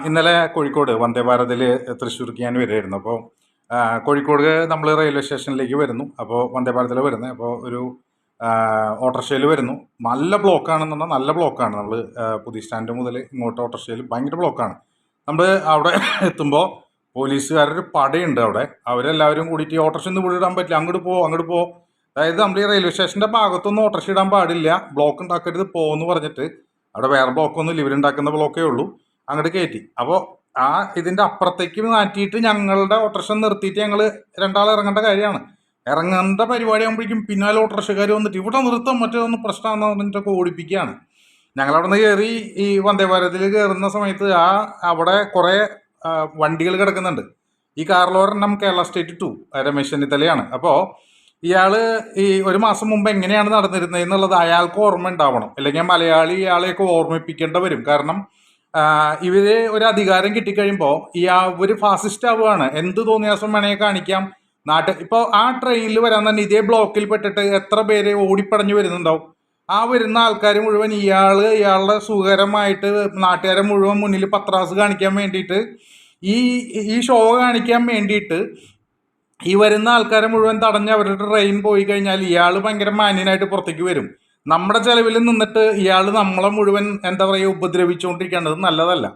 ഇന്നലെ കോഴിക്കോട് വന്ദേ ഭാരതിൽ തൃശ്ശൂർക്ക് ഞാൻ വരുമായിരുന്നു. അപ്പോൾ കോഴിക്കോട് നമ്മൾ റെയിൽവേ സ്റ്റേഷനിലേക്ക് വരുന്നു. അപ്പോൾ വന്ദേ ഭാരതിൽ വരുന്നത്. അപ്പോൾ ഒരു ഓട്ടോറിക്ഷയിൽ വരുന്നു. നല്ല ബ്ലോക്കാണെന്ന് പറഞ്ഞാൽ നല്ല ബ്ലോക്കാണ്. നമ്മൾ പുതിയ സ്റ്റാൻഡ് മുതൽ ഇങ്ങോട്ട് ഓട്ടോറിക്ഷയിൽ ഭയങ്കര ബ്ലോക്കാണ്. നമ്മൾ അവിടെ എത്തുമ്പോൾ പോലീസുകാരൊരു പടയുണ്ട് അവിടെ. അവരെല്ലാവരും കൂടിയിട്ട് ഈ ഓട്ടോറിക്ഷ ഒന്നും ഇവിടെ ഇടാൻ പറ്റില്ല, അങ്ങോട്ട് പോ അങ്ങോട്ട് പോ. അതായത് നമ്മൾ ഈ റെയിൽവേ സ്റ്റേഷൻ്റെ ഭാഗത്തൊന്നും ഓട്ടോറിക്ഷ ഇടാൻ പാടില്ല, ബ്ലോക്ക് ഉണ്ടാക്കരുത് പോകുമെന്ന് പറഞ്ഞിട്ട് അവിടെ വേറെ ബ്ലോക്കൊന്നും ഇവരുണ്ടാക്കുന്ന ബ്ലോക്കേ ഉള്ളൂ. അങ്ങോട്ട് കയറ്റി. അപ്പോൾ ഇതിൻ്റെ അപ്പുറത്തേക്ക് മാറ്റിയിട്ട് ഞങ്ങളുടെ ഓട്ടോറിക്ഷ നിർത്തിയിട്ട് ഞങ്ങൾ രണ്ടാൾ ഇറങ്ങേണ്ട കാര്യമാണ്. ഇറങ്ങേണ്ട പരിപാടി ആകുമ്പോഴേക്കും പിന്നാലെ ഓട്ടോറിക്ഷക്കാർ വന്നിട്ട് ഇവിടെ നിർത്താൻ മറ്റേതൊന്ന് പ്രശ്നമാണെന്ന് പറഞ്ഞിട്ടൊക്കെ ഓടിപ്പിക്കുകയാണ്. ഞങ്ങളവിടെ നിന്ന് കയറി ഈ വന്ദേ ഭാരതിൽ കയറുന്ന സമയത്ത് അവിടെ കുറേ വണ്ടികൾ കിടക്കുന്നുണ്ട്. ഈ കാറിലൊരെണ്ണം കേരള സ്റ്റേറ്റ് 2 രമേശ് ചെന്നിത്തലയാണ്. അപ്പോൾ ഇയാൾ ഈ ഒരു മാസം മുമ്പ് എങ്ങനെയാണ് നടന്നിരുന്നത് എന്നുള്ളത് അയാൾക്ക് ഓർമ്മ ഉണ്ടാവണം, അല്ലെങ്കിൽ മലയാളി ഇയാളെയൊക്കെ ഓർമ്മിപ്പിക്കേണ്ട വരും. കാരണം ഇവര് ഒരു അധികാരം കിട്ടിക്കഴിയുമ്പോൾ ഇവർ ഫാസിസ്റ്റ് ആവുകയാണ്. എന്ത് തോന്നിയാസം വേണേ കാണിക്കാം. ഇപ്പോൾ ആ ട്രെയിനിൽ വരാൻ തന്നെ ഇതേ ബ്ലോക്കിൽ പെട്ടിട്ട് എത്ര പേര് ഓടിപ്പടഞ്ഞു വരുന്നുണ്ടാവും. വരുന്ന ആൾക്കാർ മുഴുവൻ ഇയാളുടെ സുഖകരമായിട്ട് നാട്ടുകാരെ മുഴുവൻ മുന്നിൽ പത്രാസ് കാണിക്കാൻ വേണ്ടിയിട്ട് ഈ ഷോ കാണിക്കാൻ വേണ്ടിയിട്ട് ഈ വരുന്ന ആൾക്കാരെ മുഴുവൻ തടഞ്ഞ് അവരുടെ ട്രെയിൻ പോയി കഴിഞ്ഞാൽ ഇയാൾ ഭയങ്കര മാന്യനായിട്ട് പുറത്തേക്ക് വരും. നമ്മുടെ ചെലവിൽ നിന്നിട്ട് ഇയാൾ നമ്മളെ മുഴുവൻ എന്താ പറയുക ഉപദ്രവിച്ചുകൊണ്ടിരിക്കേണ്ടത് നല്ലതല്ല.